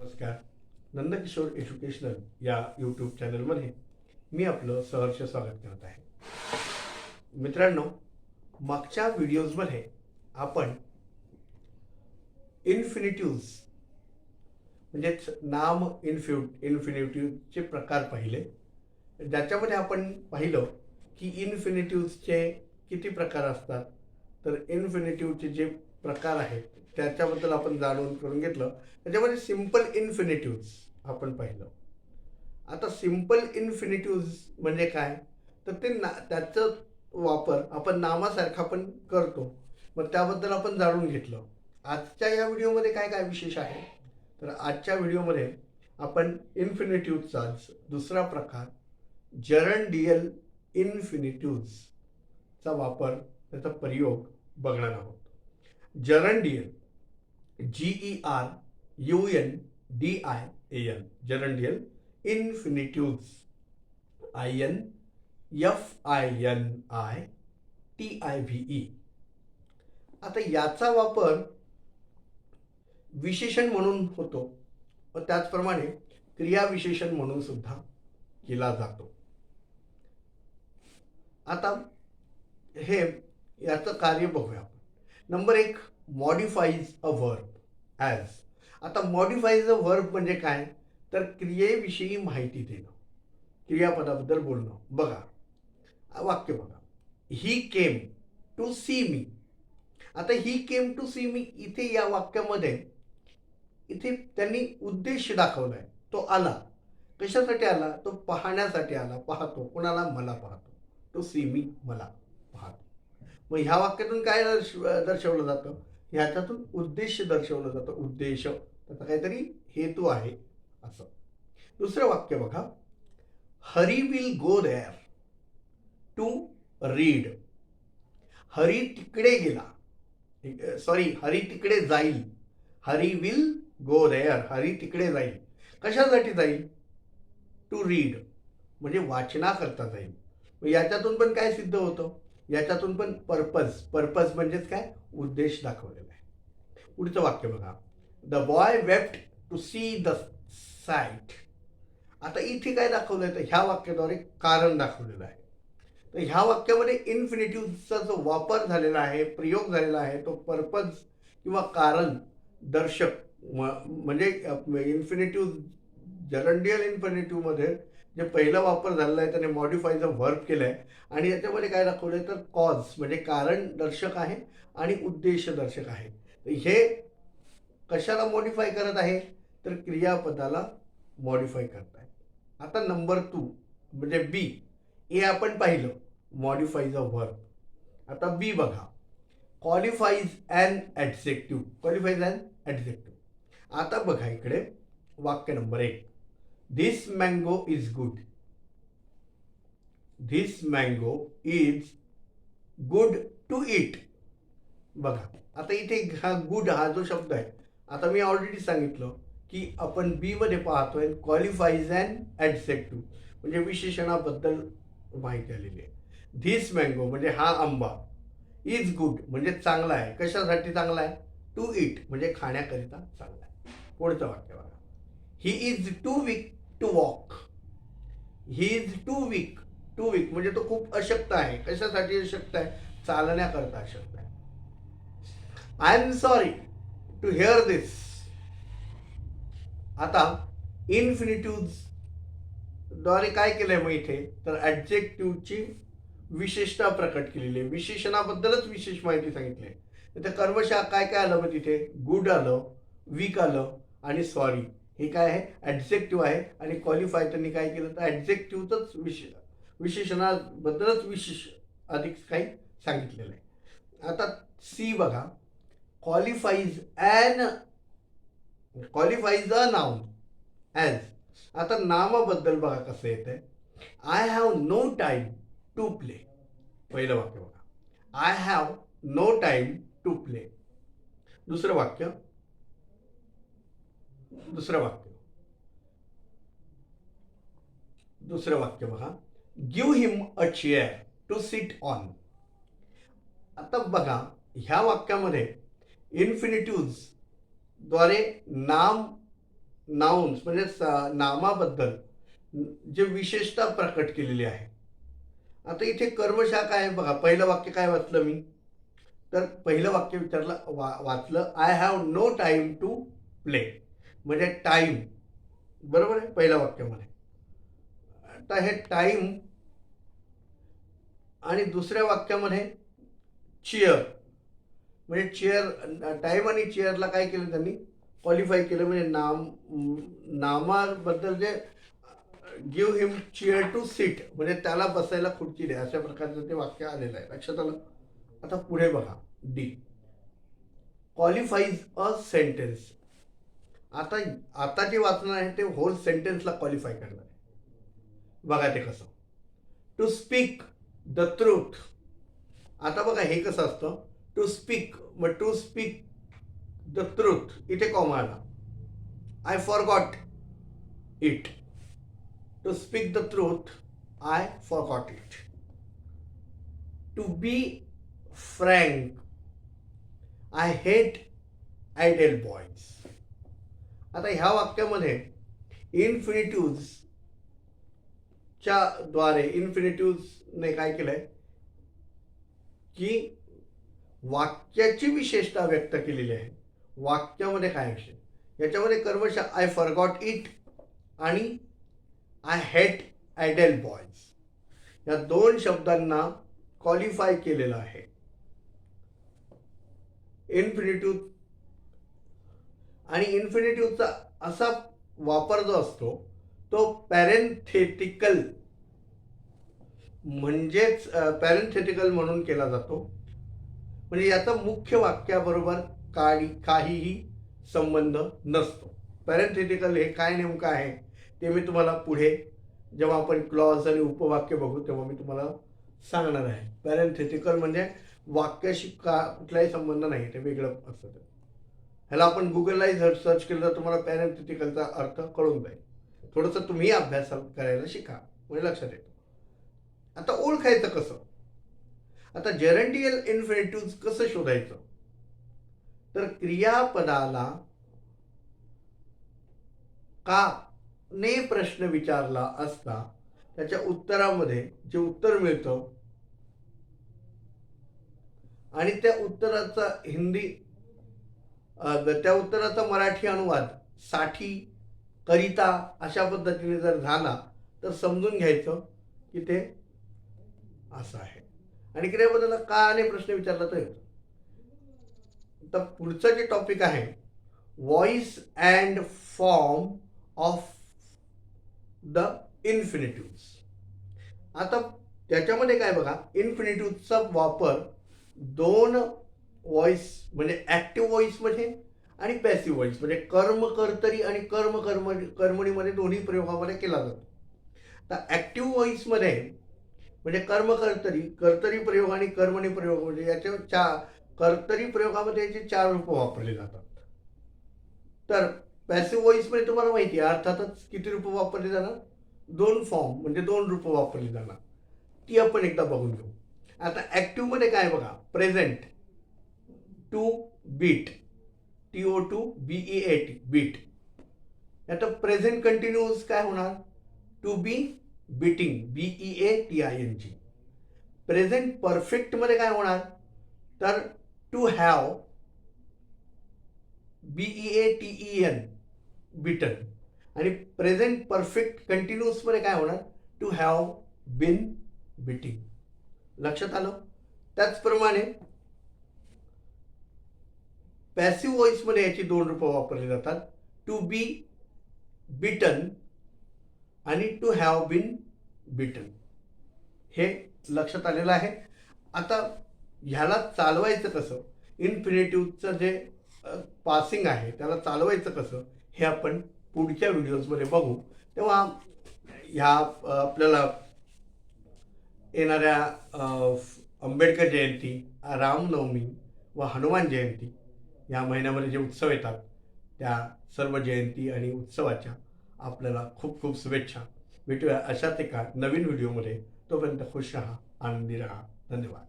नमस्कार. नंदकिशोर एज्युकेशनल या यूट्यूब चॅनलमध्ये मी आपलं सहर्ष स्वागत करत आहे. मित्रांनो, मागच्या व्हिडिओजमध्ये आपण इन्फिनिटिव्ज म्हणजेच नाम इन्फिनिटिव्हचे प्रकार पाहिले. ज्याच्यामध्ये आपण पाहिलं की इन्फिनिटिव्जचे किती प्रकार असतात. तर इन्फिनिटिव्हचे जे प्रकार आहेत त्याच्याबद्दल आपण जाणून करून घेतलं. त्याच्यामध्ये सिंपल इन्फिनिटिव्ज आपण पाहिलं. आता सिंपल इन्फिनिटिव्ज म्हणजे काय, तर ते त्याचं वापर आपण नामासारखा पण करतो. मग त्याबद्दल आपण जाणून घेतलं. आजच्या या व्हिडिओमध्ये काय काय विशेष आहे, तर आजच्या व्हिडिओमध्ये आपण इन्फिनिटिव्हचा दुसरा प्रकार जरंडियल इन्फिनिटिव्जचा वापर, त्याचा प्रयोग बघणार आहोत. जरंडियल, GERUNDIAL, जरंडियल इन्फिनिटिव्ज, INFINITIVE. आता याचा वापर विशेषण म्हणून होतो व त्याचप्रमाणे क्रियाविशेषण म्हणून सुद्धा केला जातो. आता हे याचं कार्य बघूया. Number 1, modifies a verb as. आता मॉडिफाईज अ वर्ब म्हणजे काय, तर क्रियेविषयी माहिती देणं, क्रियापदाबद्दल बोलणं. बघा वाक्य बघा, ही केम टू सी मी. आता ही केम टू सी मी इथे या वाक्यामध्ये इथे त्यांनी उद्देश दाखवलाय. तो आला, कशासाठी आला, तो पाहण्यासाठी आला. पाहतो कोणाला, मला पाहतो. टू सी मी, मला पाहतो. मग ह्या वाक्यातून काय दर्शवलं जातं, ह्याच्यातून उद्देश दर्शवलं जातं. उद्देश, त्याचा काहीतरी हेतू आहे असं. दुसरं वाक्य बघा, Hari will go there to read. Hari तिकडे गेला, सॉरी हरी तिकडे जाईल. Hari will go there, Hari तिकडे जाईल. कशासाठी जाईल, टू रीड म्हणजे वाचनाकरता जाईल. याच्यातून पण काय सिद्ध होतं, याच्यातून पण पर्पज म्हणजेच काय, उद्देश दाखवलेला आहे. पुढचं वाक्य बघा, the boy wept to see the sight. आता इथे काय दाखवलंय, तर ह्या वाक्याद्वारे कारण दाखवलेलं आहे. तर ह्या वाक्यामध्ये इन्फिनिटिव्हचा जो वापर झालेला आहे, प्रयोग झालेला आहे, तो पर्पज किंवा कारण दर्शक म्हणजे इन्फिनिटिव्ह, जरंडियल इन्फिनिटिव्हमध्ये जे पहिला वापर झालेला आहे त्याने मॉडिफाईज अ वर्ब केलंय. आणि याच्यामध्ये काय दाखवलंय, तर कॉज म्हणजे कारण दर्शक आहे आणि उद्देश दर्शक आहे. तर हे कशाला मॉडिफाय करत आहे, तर क्रियापदाला मॉडिफाय करत आहे. आता नंबर 2 म्हणजे बी. ए आपण पाहिलं, मॉडिफाईज अ वर्ब. आता बी बघा, qualifies an adjective. Qualifies an adjective. आता बघा इकडे वाक्य number 1, this mango is good. This mango is good to eat. बघा आता इथे हा गुड हा जो शब्द आहे, आता मी ऑलरेडी सांगितलं की आपण बी मध्ये पाहतोय क्वालिफाईज ॲन ॲडजेक्टिव्ह म्हणजे विशेषणाबद्दल माहिती आलेली आहे. धिस मँगो म्हणजे हा आंबा, इज गुड म्हणजे चांगला आहे. कशासाठी चांगला आहे, टू इट म्हणजे खाण्याकरिता चांगला आहे. पुढचं वाक्य बघा, he is too weak to walk. He is too weak म्हणजे तो खूप अशक्त आहे. कशासाठी अशक्त आहे, चालण्याकरता अशक्त आहे. I am sorry to hear this. आता इन्फिनिटिव्ज द्वारे काय केलंय मग इथे, तर ॲडजेक्टिव्हची विशेषता प्रकट केलेली आहे. विशेषणाबद्दलच विशेष माहिती सांगितली आहे. तिथे कर्मशः काय काय आलं, मग तिथे गुड आलं, वीक आलं आणि सॉरी. हे काय आहे, ॲडजेक्टिव्ह आहे. आणि क्वालिफाय त्यांनी काय केलं, तर ॲडजेक्टिव्हच विशेषणाबद्दलच विशेष अधिक काही सांगितलेलं आहे. आता सी बघा, क्वालिफाईज अ नाउन ॲज. आता नामाबद्दल बघा कसं येतंय, I have no time to play. पहिलं वाक्य बघा, I have no time to play. दुसरं वाक्य बघा, give him a chair to sit on. आता बघा ह्या वाक्यामध्ये इन्फिनिटिव्ज द्वारे नाम नाउन्स म्हणजे नामाबद्दल जे विशेषता प्रकट केलेली आहे. आता इथे कर्मशः काय आहे बघा, पहिलं वाक्य काय वाचलं मी, तर पहिलं वाक्य वाचलं, I have no time to play, म्हणजे टाईम बरोबर आहे पहिल्या वाक्यामध्ये. आता हे टाईम आणि दुसऱ्या वाक्यामध्ये चेअर, म्हणजे चेअर, टाईम आणि चेअरला काय केलं त्यांनी, क्वालिफाय केलं, म्हणजे नामाबद्दल जे give him chair to seat, म्हणजे त्याला बसायला खुर्ची द्या, अशा प्रकारचं ते वाक्य आलेलं आहे. लक्षात आलं. आता पुढे बघा, डी, क्वालिफाईज अ सेंटेन्स. आता जे वाचणार आहे ते होल सेंटेन्सला क्वालिफाय करणार आहे. बघा ते कसं, टू स्पीक द ट्रूथ. आता बघा हे कसं असतं, टू स्पीक, मग टू स्पीक द ट्रूथ, इथे कॉमा आला, I forgot it. To speak the truth, I forgot it. To be frank, I hate idle boys. आता ह्या वाक्यामध्ये इन्फिनिटिव्हच्या द्वारे इन्फिनिटिव्हने काय केलंय की वाक्याची विशेषता व्यक्त केलेली आहे. वाक्यामध्ये काय विषय, याच्यामध्ये कर्मशः आय फॉरगॉट इट आणि आय हेट आयडल बॉयज या दोन शब्दांना क्वालिफाय केलेलं आहे. इन्फिनिटिव्ह आणि इन्फिनिटिव्हचा असा वापर जो असतो तो पॅरेंथेटिकल, म्हणजेच पॅरेंथेटिकल म्हणून केला जातो. म्हणजे याचा मुख्य वाक्याबरोबर काहीही संबंध नसतो. पॅरेंथेटिकल हे काय नेमकं आहे ते मी तुम्हाला पुढे जेव्हा आपण क्लॉज आणि उपवाक्य बघू तेव्हा मी तुम्हाला सांगणार आहे. पॅरेंथेटिकल म्हणजे वाक्याशी कुठलाही संबंध नाही, ते वेगळं असतं. ह्याला आपण गुगललाही जर सर्च केलं तर तुम्हाला पॅरेंथेटिकलचा अर्थ कळून जाईल. थोडंसं तुम्ही अभ्यास करायला शिका, म्हणजे लक्षात येतो. आता ओळखायचं कसं, आता जेरंडियल इन्फिनिटिव्ह कसं शोधायचं, तर क्रियापदाला का ने प्रश्न विचारला असता त्याच्या उत्तरामध्ये जे उत्तर मिळतं आणि त्या उत्तराचा त्या उत्तराचा मराठी अनुवाद साठी, करिता अशा पद्धतीने जर झाला तर समजून घ्यायचं की ते असं आहे. आणि क्रियापदाला का ने प्रश्न विचारला तर येतो. तर पुढचं जे टॉपिक आहे, voice and form of the infinitive. आता त्याच्यामध्ये काय बघा, इन्फिनिटिव्हचा वापर दोन व्हॉइस म्हणजे ऍक्टिव्ह व्हॉइसमध्ये आणि पॅसिव्ह व्हॉइस म्हणजे कर्मकर्तरी आणि कर्मणीमध्ये दोन्ही प्रयोगामध्ये केला जातो. तर ऍक्टिव्ह व्हॉइसमध्ये म्हणजे कर्तरी प्रयोग आणि कर्मणी प्रयोग, म्हणजे याच्या कर्तरी प्रयोगामध्ये याचे 4 रूप वापरले जातात. तर पॅसिव्ह व्हॉइसमध्ये तुम्हाला माहिती आहे अर्थातच किती रूप वापरली जाणार, 2 फॉर्म म्हणजे 2 रूप वापरली जाणार. ती आपण एकदा बघून घेऊ. आता ऍक्टिव्ह मध्ये काय बघा, present, to beat, TO2BEAT beat. आता प्रेझेंट कंटिन्यूअस काय होणार, to be beating, BEATING. Present perfect मध्ये काय होणार, तर टू हॅव, BEATEN बीटन. आणि प्रेझेंट परफेक्ट कंटिन्यूअस मध्ये काय होणार, टू हॅव बीन बीटिंग. लक्षात आलं. त्याचप्रमाणे पॅसिव्ह व्हॉइसमध्ये याची 2 रूपं वापरली जातात, टू बी बीटन आणि टू हॅव बीन बीटन. हे लक्षात आलेलं आहे. आता ह्याला चालवायचं कसं, इन्फिनिटिव्हचं जे पासिंग आहे त्याला चालवायचं कसं हे आपण पुढच्या व्हिडिओजमध्ये बघू. तेव्हा ह्या आपल्याला येणाऱ्या आंबेडकर जयंती, रामनवमी व हनुमान जयंती या महिन्यामध्ये जे उत्सव येतात त्या सर्व जयंती आणि उत्सवाच्या आपल्याला खूप खूप शुभेच्छा. भेटूया अशाच एका नवीन व्हिडिओमध्ये. तोपर्यंत खुश राहा, आनंदी राहा. धन्यवाद.